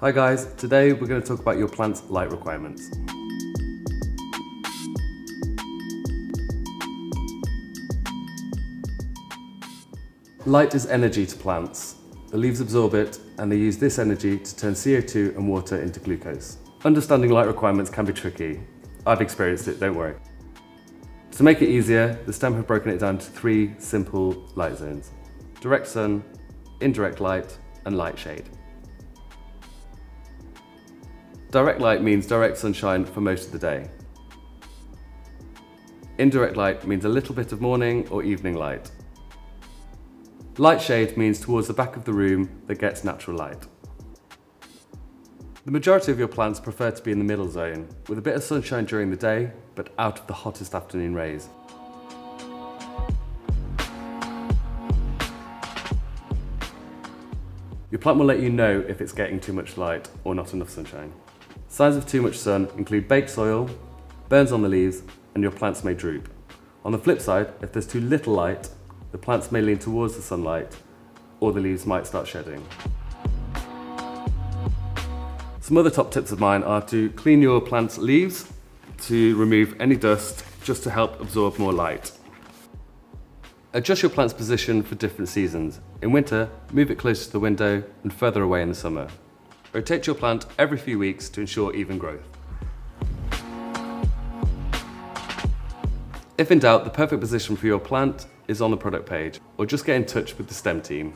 Hi guys, today we're going to talk about your plant's light requirements. Light is energy to plants. The leaves absorb it and they use this energy to turn CO2 and water into glucose. Understanding light requirements can be tricky. I've experienced it, don't worry. To make it easier, the STEM have broken it down to 3 simple light zones: direct sun, indirect light, and light shade. Direct light means direct sunshine for most of the day. Indirect light means a little bit of morning or evening light. Light shade means towards the back of the room that gets natural light. The majority of your plants prefer to be in the middle zone, with a bit of sunshine during the day, but out of the hottest afternoon rays. Your plant will let you know if it's getting too much light or not enough sunshine. Signs of too much sun include baked soil, burns on the leaves, and your plants may droop. On the flip side, if there's too little light, the plants may lean towards the sunlight, or the leaves might start shedding. Some other top tips of mine are to clean your plant's leaves to remove any dust, just to help absorb more light. Adjust your plant's position for different seasons. In winter, move it closer to the window and further away in the summer. Rotate your plant every few weeks to ensure even growth. If in doubt, the perfect position for your plant is on the product page, or just get in touch with the STEM team.